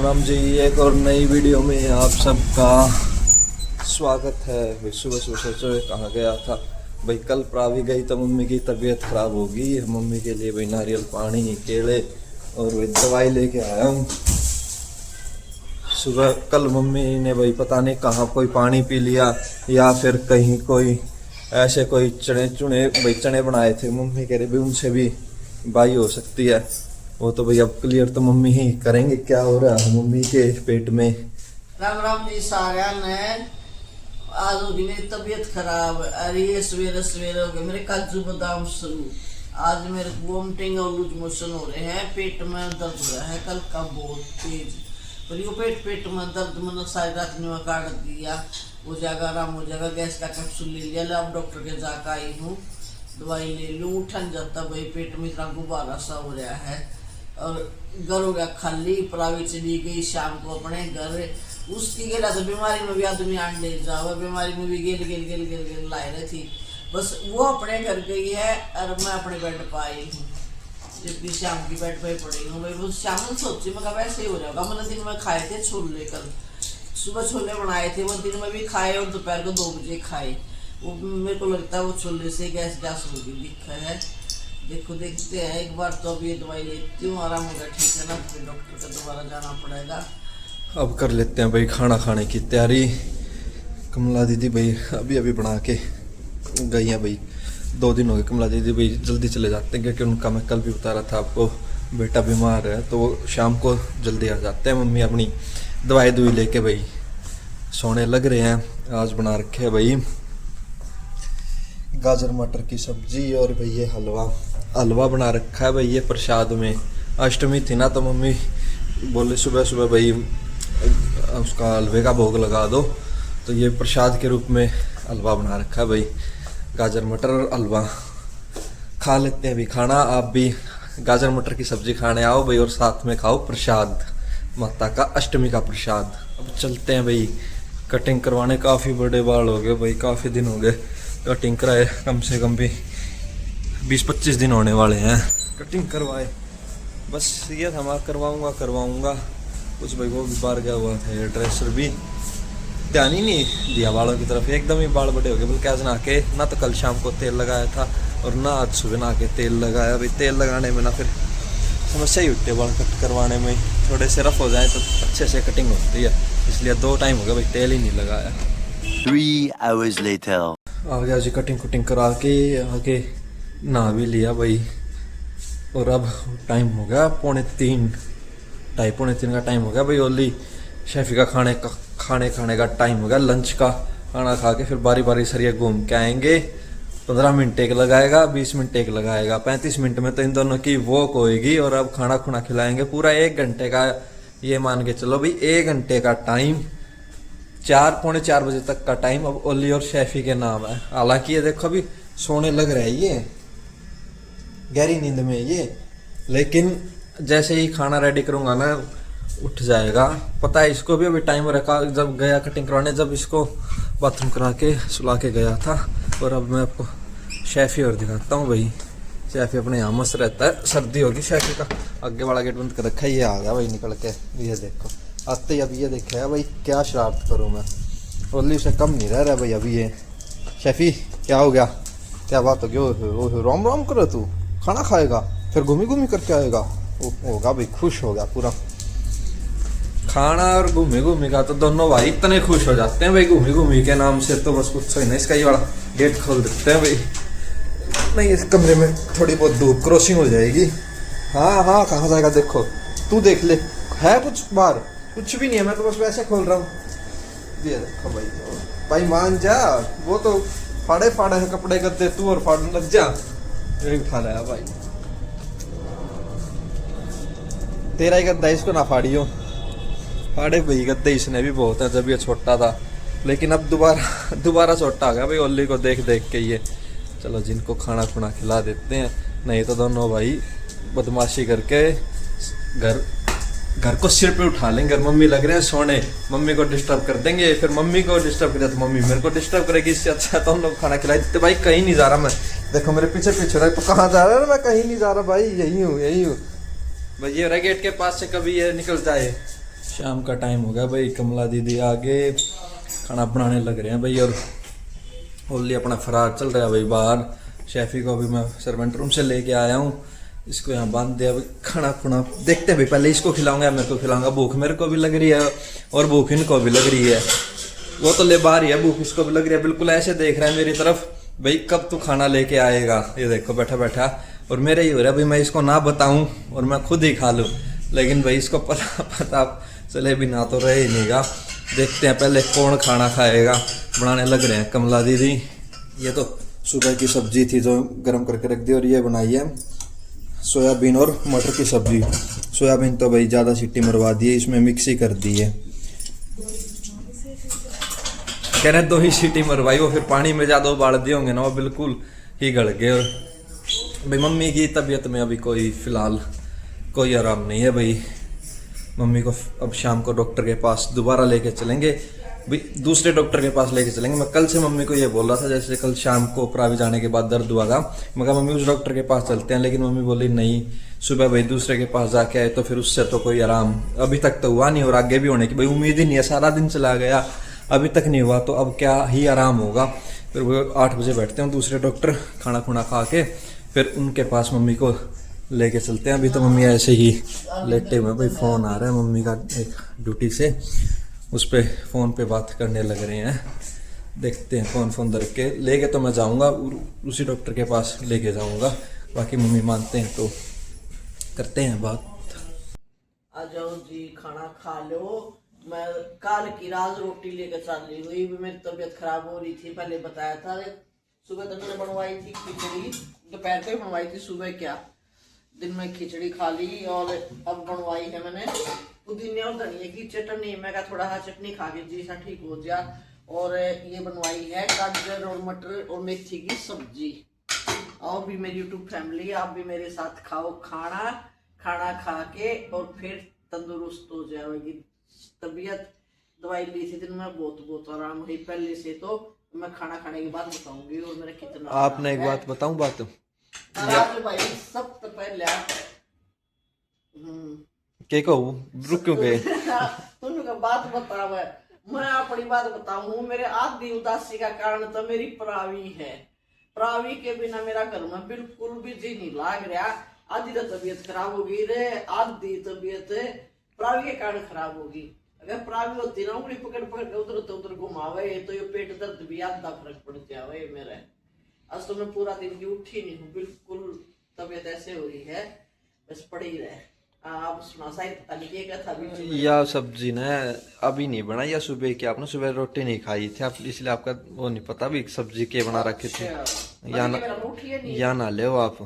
राम राम जी। एक और नई वीडियो में आप सबका स्वागत है। भाई सुबह सुबह सोचो कहाँ गया था भाई, कल प्रावी गई तो मम्मी की तबीयत खराब होगी। मम्मी के लिए भाई नारियल पानी, केले और भाई दवाई लेके आया हूँ। सुबह कल मम्मी ने भाई पता नहीं कहाँ कोई पानी पी लिया या फिर कहीं कोई ऐसे कोई चने बनाए थे। मम्मी कह रही भाई उनसे भी बाई हो सकती है। वो तो भाई अब क्लियर तो मम्मी ही करेंगे क्या हो रहा है मम्मी के पेट में। राम राम जी सारे ने। आज होगी मेरी तबीयत खराब। अरे ये सवेरे सवेरे हो गए मेरे काजू बादाम शुरू। आज मेरे वोमिटिंग और लूज मोशन हो रहे हैं, पेट में दर्द हो रहा है कल का बहुत तेज। पर यो पेट में दर्द मैंने सारी रात में काट दिया, हो जाएगा आराम हो जाएगा। गैस का कैप्सूल ले लिया, अब डॉक्टर के जाकर आई हूँ, दवाई ले लूँ। उठन जाता भाई पेट में इतना गुब्बारा सा हो रहा है। और घर हो गया खाली। प्रावी चली गई शाम को अपने घर। उसकी गेला तो बीमारी में भी आदमी आंडे जावा, बीमारी में भी गेल लाए रही थी। बस वो अपने घर गई है और मैं अपने बेड पर आई हूँ, जबकि शाम की बेड पे पड़ी हूँ। भाई वो शाम में सोची मैं वैसे ही हो जाएगा। मैंने दिन में खाए थे छोले, कल सुबह छोले बनाए थे, वो दिन में भी खाए और दोपहर को 2 बजे खाए। वो मेरे को लगता है वो छोले से गैस होगी दिखा है। देखो देखते हैं एक बार तो अभी दवाई लेती हूँ, आराम होगा ठीक है ना, फिर डॉक्टर का दोबारा जाना पड़ेगा। अब कर लेते हैं भाई खाना खाने की तैयारी। कमला दीदी भाई अभी अभी बना के गई हैं भाई। 2 दिन हो गए कमला दीदी भाई जल्दी चले जाते हैं, क्योंकि उनका मैं कल भी बता रहा था आपको बेटा बीमार है, तो वो शाम को जल्दी आ जाते हैं। मम्मी अपनी दवाई दुई लेके भाई सोने लग रहे हैं। आज बना रखे है भाई गाजर मटर की सब्जी और भाई ये हलवा बना रखा है भाई। ये प्रसाद में अष्टमी थी ना, तो मम्मी बोले सुबह सुबह भाई उसका हलवे का भोग लगा दो, तो ये प्रसाद के रूप में हलवा बना रखा है भाई। गाजर मटर और हलवा खा लेते हैं भाई खाना। आप भी गाजर मटर की सब्जी खाने आओ भाई, और साथ में खाओ प्रसाद, माता का अष्टमी का प्रसाद। अब चलते हैं भाई कटिंग करवाने। काफ़ी बड़े बाल हो गए भाई, काफ़ी दिन हो गए कटिंग कराए, कम से कम भी 20-25 दिन होने वाले हैं कटिंग करवाए। बस ये था, मैं करवाऊंगा कुछ भाई। वो भी बाहर गया हुआ था, हेयर ड्रेसर भी ध्यान ही नहीं दिया बालों की तरफ, एकदम ही बाल बड़े हो गए। बल्कि आज नहा के ना तो कल शाम को तेल लगाया था और ना आज सुबह नहा के तेल लगाया भाई। तेल लगाने में ना फिर समस्या ही होती है, बाल कट करवाने में थोड़े से रफ हो जाए तो अच्छे से कटिंग होती है, इसलिए 2 टाइम हो गया भाई तेल ही नहीं लगाया। 3 hours later आ गया जी कटिंग करा के आके नहा भी लिया भाई। और अब टाइम हो गया 2:45, 2:45 का टाइम हो गया भाई। ओली शेफी का खाने का टाइम हो गया, लंच का खाना खा के फिर बारी सरिया घूम के आएंगे। 15 मिनट एक लगाएगा, 20 मिनट एक लगाएगा, 35 मिनट में तो इन दोनों की वॉक होएगी। और अब खाना खुना खिलाएंगे पूरा 1 घंटे का। ये मान के चलो भाई 1 घंटे का टाइम, 4-4:45 बजे तक का टाइम अब ओली और शेफी के नाम है। हालांकि ये देखो अभी सोने लग रहा है, ये गहरी नींद में ये, लेकिन जैसे ही खाना रेडी करूंगा ना उठ जाएगा। पता है इसको भी अभी टाइम रखा, जब गया कटिंग करवाने, जब इसको बाथरूम करा के सुला के गया था। और अब मैं आपको शेफी और दिखाता हूँ भाई। शेफी अपने यहाँ मस्त रहता है, सर्दी होगी शेफी का। आगे वाला गेट बंद कर रखा है, ये आ गया भाई निकल के। ये देखो आते ही अब ये देखा है भाई, क्या शरारत करूँ मैं। ओली से कम नहीं रह रहा भाई अभी ये। शेफी क्या हो गया, क्या बात हो गई? रोम रोम करो, तू खाना खाएगा फिर घूमी करके आएगा। होगा भाई, खुश होगा पूरा। खाना और घूमी का तो दोनों भाई इतने खुश हो जाते हैं भाई घूमी के नाम से, तो बस कुछ ही नहीं। इसका ये वाला गेट खोल देते हैं भाई, नहीं इस कमरे में थोड़ी बहुत धूप क्रॉसिंग हो जाएगी। हाँ कहाँ जाएगा देखो, तू देख ले, है कुछ बाहर? कुछ भी नहीं है, मैं तो बस वैसे खोल रहा हूँ। ये देखो भाई मान जा, वो तो फाड़े है कपड़े गद्दे, तू और फाड़ने लग जा। यही उठा लाया भाई, तेरा ही गद्दा, इसको ना फाड़ियो। फाड़े भाई गद्दे इसने भी बहुत है जब ये छोटा था, लेकिन अब दोबारा छोटा आ गया भाई ओली को देख के ये। चलो जिनको खाना खुना खिला देते हैं, नहीं तो दोनों भाई बदमाशी करके घर को सिर पे उठा लेंगे। मम्मी लग रहे हैं सोने, मम्मी को डिस्टर्ब कर देंगे, फिर मम्मी को डिस्टर्ब करें तो मम्मी मेरे को डिस्टर्ब करेगी। इससे अच्छा तो हम लोग खाना खिलाए देते। भाई कहीं नहीं जा रहा मैं, देखो मेरे पीछे रहा, तो कहाँ जा रहा है? मैं कहीं नहीं जा रहा भाई, यही हूँ भाई। ये गेट के पास से कभी ये निकल जाए शाम का टाइम हो गया भाई, कमला दीदी आगे खाना बनाने लग रहे हैं भाई। और ओनली अपना फरार चल रहा है भाई बाहर। शेफी को अभी मैं सर्वेंट रूम से लेके आया हूँ, इसको यहाँ बांध दिया भाई। खाना खुना देखते हैं भाई, पहले इसको खिलाऊंगा या मेरे को खिलाऊंगा। भूख मेरे को भी लग रही है और भूख इनको भी लग रही है। वो तो ले बाहर ही है, भूख इसको भी लग रही है। बिल्कुल ऐसे देख रहा है मेरी तरफ, भाई कब तू खाना लेके आएगा। ये देखो बैठा बैठा, और मेरा ही हो रहा है भाई मैं इसको ना बताऊं और मैं खुद ही खा लूं, लेकिन भाई इसको पता चले भी ना तो रहे ही नहींगा। देखते हैं पहले कौन खाना खाएगा। बनाने लग रहे हैं कमला दीदी। ये तो सुबह की सब्जी थी जो गर्म करके रख दी, और ये बनाई है सोयाबीन और मटर की सब्जी। सोयाबीन तो भाई ज़्यादा सीटी मरवा दी है, इसमें मिक्सी कर दी है। कह रहे 2 ही सीटी मरवाई, वो फिर पानी में ज़्यादा उबाल दिए होंगे ना, वो बिल्कुल ही गल गए। और भाई मम्मी की तबीयत में अभी कोई फ़िलहाल कोई आराम नहीं है भाई। मम्मी को अब शाम को डॉक्टर के पास दोबारा लेके चलेंगे भाई, दूसरे डॉक्टर के पास लेके चलेंगे। मैं कल से मम्मी को ये बोल रहा था, जैसे कल शाम को प्रावी जाने के बाद दर्द हुआ था, मैं कहा मम्मी उस डॉक्टर के पास चलते हैं, लेकिन मम्मी बोली नहीं, सुबह भाई दूसरे के पास जाके आए तो फिर उससे तो कोई आराम अभी तक तो हुआ नहीं, और आगे भी होने की भाई उम्मीद ही नहीं है। सारा दिन चला गया, अभी तक नहीं हुआ, तो अब क्या ही आराम होगा। फिर वो 8 बजे बैठते हैं दूसरे डॉक्टर, खाना खुना खा के फिर उनके पास मम्मी को लेके चलते हैं। अभी तो मम्मी ऐसे ही लेटे हुए भाई, फ़ोन आ रहा है मम्मी का एक ड्यूटी से, उस पर फ़ोन पे बात करने लग रहे हैं। देखते हैं फ़ोन धर के लेके तो मैं जाऊंगा, उसी डॉक्टर के पास लेके जाऊंगा। बाकी मम्मी मानते हैं तो करते हैं बात। आ जाओ जी, खाना खा लो। मैं काल की रात रोटी लेकर चली हुई, मेरी तबीयत खराब हो रही थी, पहले बताया था। सुबह तो मैंने बनवाई थी खिचड़ी, दोपहर को बनवाई थी, सुबह क्या दिन में खिचड़ी खा ली। और अब बनवाई है मैंने पुदीने और धनिया की चटनी। मैं कहा थोड़ा सा चटनी खा के जी सा ठीक हो जा। और ये बनवाई है गाजर और मटर और मेथी की सब्जी। और भी मेरी यूट्यूब फैमिली, आप भी मेरे साथ खाओ खाना खा के और फिर तंदुरुस्त हो जाओगी। तबीयत दवाई ली थी दिन में, बहुत आराम हुई पहले से। तो मैं खाना खाने के बाद बताऊंगी और मेरा कितना। आपने एक बात बताऊं, बात भाई सब तो पहले के कहूँ रुक क्यों गए तुमने बात बताओ, मैं अपनी बात बताऊं। मेरे आधी उदासी का कारण तो मेरी प्रावी है। प्रावी के बिना मेरा घर में बिल्कुल भी जी नहीं लाग रहा। आधी तो तबीयत खराब होगी रे, आधी तबीयत प्रावी के कारण खराब होगी। अगर प्रावी होती ना उंगली पकड़ पकड़ के उधर घुमावे तो ये पेट दर्द भी आधा फर्क पड़ जावे मेरे। आज तो मैं पूरा दिन की उठी नहीं हूँ, बिल्कुल तबीयत ऐसे हो रही है, बस पड़ी रहे। आप सुना शायद पता नहीं क्या था बीच में। या सब्जी ने अभी नहीं बनाई, या सुबह की आपने सुबह रोटी नहीं खाई थी आप, इसलिए आपका वो नहीं पता भी सब्जी के बना रखी थी। या ना ले आप,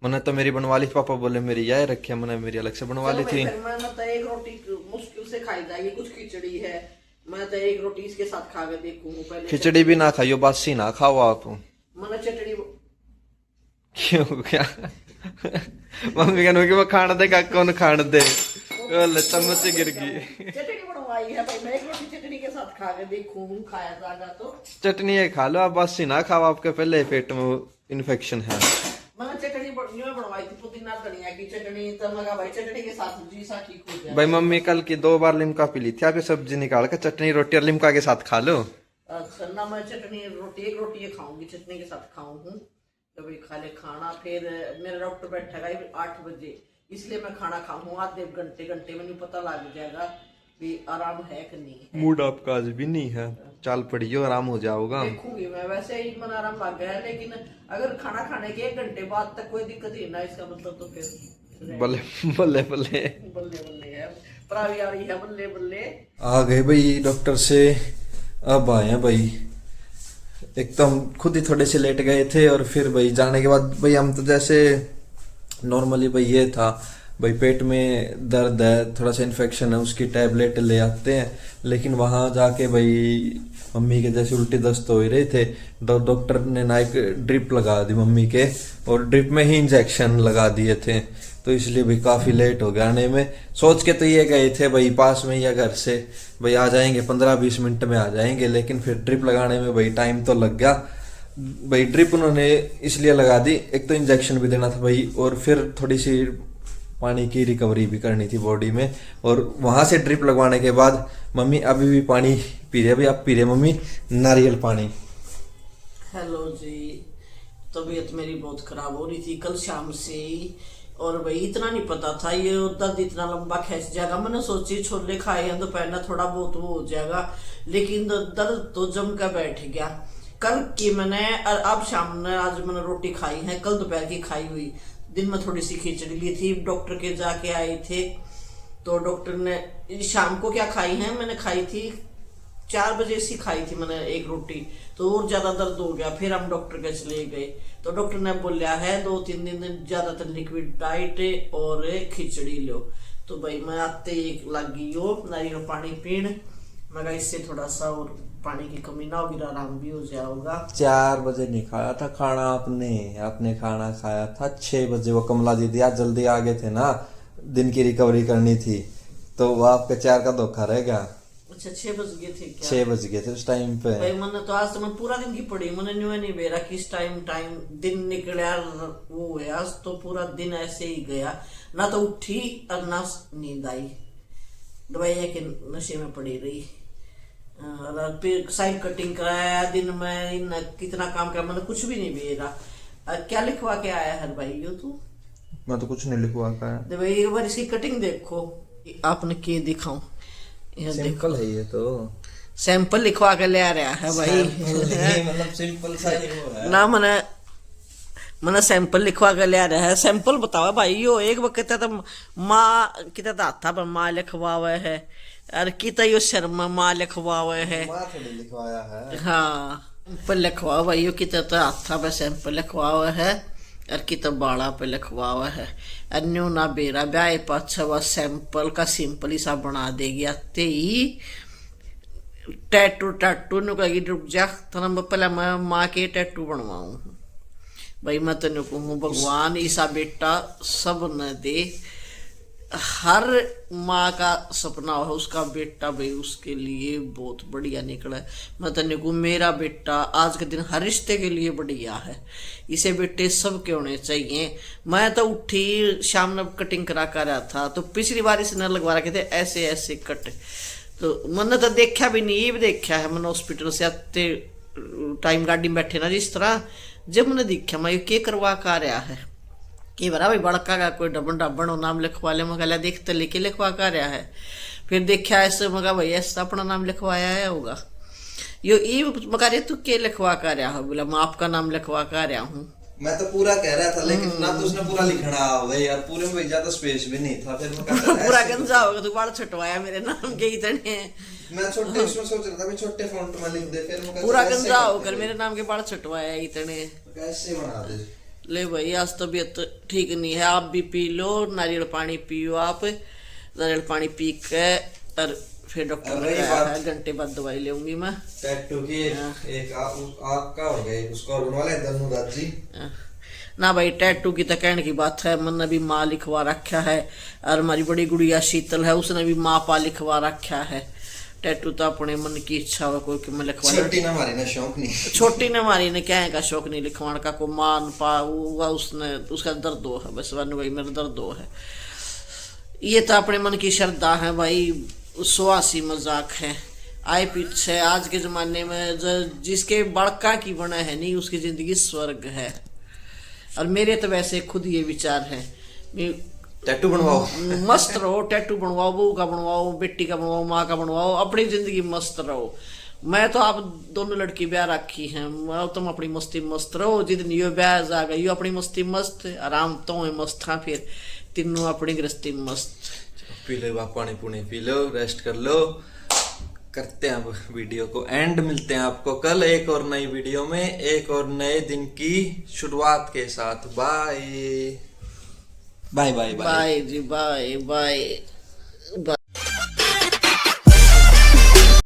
मैंने तो मेरी बनवा ली, पापा बोले मेरी यह रखी, मैंने मेरी अलग से बनवा ली थी। मैंने तो एक रोटी मुश्किल से खाई जाएगी, कुछ खिचड़ी है, मैं तो एक रोटी इसके साथ खा के देखूंगा पहले। खिचड़ी भी ना खाइयो, बासी ना खाओ आप। मैंने चटनी क्यों क्या मम्मी कहने कि वो खाने दे, कौन खाने दे, चम्मच से गिर गई। चटनी बनवाई है भाई, मैं एक रोटी चटनी के साथ खा के देखूं, खाया जाएगा तो। चटनी है खा लो आप, बासी ना खाओ, आपके पहले पेट में इन्फेक्शन है। मैंने चटनी बनवाई थी पुदीना धनिया की चटनी, तो मैं कहा भाई चटनी के साथ जी सा ठीक हो जाए। भाई मम्मी कल की 2 बार लिमका पी ली थी, आप ये सब्जी निकाल कर चटनी रोटी और लिमका के साथ खा लो। अच्छा ना, मैं चटनी रोटी एक रोटी खाऊंगी, चटनी के साथ खाऊंगी कभी खा ले खाना। फिर मेरा डॉक्टर बैठेगा 8 बजे, इसलिए मैं खाना खाऊंगा आधे घंटे में, नहीं पता लग जाएगा भी आराम है कि नहीं है। मूड आपका आज भी नहीं है, चाल पड़ियो आराम हो जाओगा। देखूंगी मैं, वैसे ही मन आराम लग गया है, लेकिन अगर खाना खाने के 1 घंटे बाद तक कोई दिक्कत ही ना, इसका मतलब तो फिर बल्ले बल्ले बल्ले बल्ले है, प्रावी आ रही है, बल्ले बल्ले। आ गए भाई डॉक्टर से, अब आए हैं भाई। एक तो हम खुद ही थोड़े से लेट गए थे, और फिर भाई जाने के बाद भाई हम तो जैसे नॉर्मली भाई ये था भाई पेट में दर्द है, थोड़ा सा इन्फेक्शन है, उसकी टैबलेट ले आते हैं। लेकिन वहाँ जाके भाई मम्मी के जैसे उल्टी दस्त हो ही रहे थे, डॉक्टर ने ना एक ड्रिप लगा दी मम्मी के, और ड्रिप में ही इंजेक्शन लगा दिए थे, तो इसलिए भाई काफ़ी लेट हो गया आने में। सोच के तो ये गए थे भाई पास में ही घर से, भाई आ जाएंगे 15-20 मिनट में आ जाएंगे, लेकिन फिर ड्रिप लगाने में भाई टाइम तो लग गया। भाई ड्रिप उन्होंने इसलिए लगा दी, एक तो इंजेक्शन भी देना था भाई, और फिर थोड़ी सी पानी की रिकवरी भी करनी थी बॉडी में। और वहां से ड्रिप लगवाने के बाद मम्मी अभी भी पानी पी रही है। अभी आप पी रहे मम्मी नारियल पानी। हेलो जी, तबीयत मेरी बहुत खराब हो रही थी कल शाम से ही, और भाई इतना नहीं पता था ये दर्द इतना लंबा खींच जाएगा। मैंने सोची छोले खाए हैं दोपहर में थोड़ा बहुत वो हो जाएगा, लेकिन दर्द तो जम कर बैठ गया। कल की मैंने अब शाम में आज मैंने रोटी खाई है, कल दोपहर की खाई हुई। दिन में थोड़ी सी खिचड़ी ली थी, डॉक्टर के जाके आए थे तो डॉक्टर ने शाम को क्या खाई है, मैंने खाई थी 4 बजे सी खाई थी मैंने एक रोटी, तो और ज्यादा दर्द हो गया। फिर हम डॉक्टर के चले गए तो डॉक्टर ने बोला है 2-3 दिन ज्यादातर लिक्विड डाइट और खिचड़ी लो। तो भाई मैं आते ही लगी हो नारियल पानी पीण, मगर इससे थोड़ा सा और पानी की कमी ना होगी, आराम भी हो जाएगा। 4 बजे नहीं खाया था खाना आपने खाना खाया था 6 बजे। वो कमला दीदी आज जल्दी आ गए थे ना, दिन की रिकवरी करनी थी, तो वो आपके 4 का धोखा रह गया। अच्छा 6 बज गए थे क्या? 6 बज गए थे उस टाइम पे। भाई मैंने तो आज तो मैं पूरा दिन की पड़ी, मैंने न्यू नहीं बेरा किस टाइम दिन निकला वो है। आज तो पूरा दिन ऐसे ही गया, ना तो उठी और ना नींद आई, दवाइयाँ के नशे में पड़ी रही। और फिर साइड कटिंग कराया दिन में, कितना काम करा, मैंने कुछ भी नहीं बेरा। क्या लिखवा के आया है भाई यो तू? मैं तो कुछ नहीं लिखवा का है। भाई एक बार इसकी कटिंग देखो, आपने के दिखाऊं? सिंपल है ये तो, सैंपल लिखवा के ले आ रहा है भाई। मतलब सिंपल सा ही वो है ना मैंने सैंपल लिखवा के ले आ रहा है। सैंपल बताओ भाई यो एक वक्त तो माँ कितना था पर माँ लिखवावे है, और कितना यो शर्मा माँ लिखवावे है, माँ थोड़ी लिखवाया है। हाँ सैंपल लिखवा भाई यो कितना तो हाथा पे सैंपल लिखवावे है, और कितना बाड़ा पे लिखवावा है। अन्यों ना बेरा ब्याह पाछा वह सैंपल का सिंपल ही सा बना देगी। आते ही टैटू नु कहेगी रुक जा तना पहले मैं माँ के टैटू बनवाऊं। भाई मैं तेन कहूँ भगवान ईसा बेटा सब न दे, हर माँ का सपना हो उसका बेटा भाई उसके लिए बहुत बढ़िया निकला है। मैं तेन कहूँ मेरा बेटा आज के दिन हर रिश्ते के लिए बढ़िया है, इसे बेटे सबके होने चाहिए। मैं तो उठी शाम में कटिंग करा कर रहा था, तो पिछली बार इसने लगवा रखे थे ऐसे ऐसे कट, तो मैंने तो देखा भी नहीं, ये भी देखा है मैंने हॉस्पिटल से आते टाइम गाड़ी में बैठे ना जिस तरह, जब मैंने देखा मैं ये करवा कर रहा है कि बरा भाई बड़का का कोई डबन हो नाम लिखवा ले, मगर देखते लेके लिखवा कर रहा है। फिर देखा ऐसे मगा भाई ऐसा अपना नाम लिखवाया है होगा यो ये मगर तू के लिखवा कर रहा हो? बोला मैं आपका नाम लिखवा कर रहा हूँ। मैं तो पूरा कह रहा था, लेकिन ना तो उसने पूरा लिखना होगा यार, पूरे में ज्यादा स्पेस भी नहीं था। फिर मैं कहता पूरा गंजा होगा, तू बाल छटवाया मेरे नाम के इतने। मैं छोटे उसमें सोच रहा था मैं छोटे फॉन्ट में लिख दे, फिर मैं पूरा गंजा होकर मेरे नाम के बाल छटवाया इतने। कैसे बना दे? ले भाई आज तबीयत ठीक नहीं है, आप भी पी लो नारियल पानी पियो। आप नारियल पानी पी के और फिर डॉक्टर ने कहा है घंटे बाद दवाई लेऊंगी मैं। टैटू की एक आँख का हो गया, उसको और बनवा ले दन्नू दादी। ना भाई टैटू की तो कहने की बात है, मैंने भी माँ लिखवा रखा है, और हमारी बड़ी गुड़िया शीतल है उसने भी माँ पा लिखवा रखा है। टैटू तो अपने मन की इच्छा हो कोई कि मैं लिखवा। छोटी ना हमारी ना शौक नहीं, छोटी ने हमारी ने क्या है का शौक नहीं लिखवाने का, को मान पा हुआ उसने उसका दर्द हो है बस वन भाई मेरा दर्द हो है। ये तो अपने मन की श्रद्धा है भाई, सुहासी मजाक है। आए पीछे आज के जमाने में जिसके बड़का की बना है नहीं उसकी जिंदगी स्वर्ग है। और मेरे तो वैसे खुद ये विचार है, टैटू बनवाओ मस्त रहो, टैटू बनवाओ, बहू का बनवाओ, बेटी का बनवाओ, माँ का बनवाओ, अपनी जिंदगी मस्त रहो। मैं तो आप दोनों लड़की ब्याह रखी हैं, तुम अपनी मस्ती मस्त रहो, जितन यो ब्याह जा गई यो अपनी मस्ती मस्त, आराम तो मस्त हाँ, फिर तीनों अपनी गृहस्थी मस्त। पी लो आप पानी पुनी पी लो, रेस्ट कर लो। करते हैं अब वीडियो को एंड, मिलते हैं आपको कल एक और नई वीडियो में एक और नए दिन की शुरुआत के साथ। बाय बाय बाय बाय जी, बाय बाय।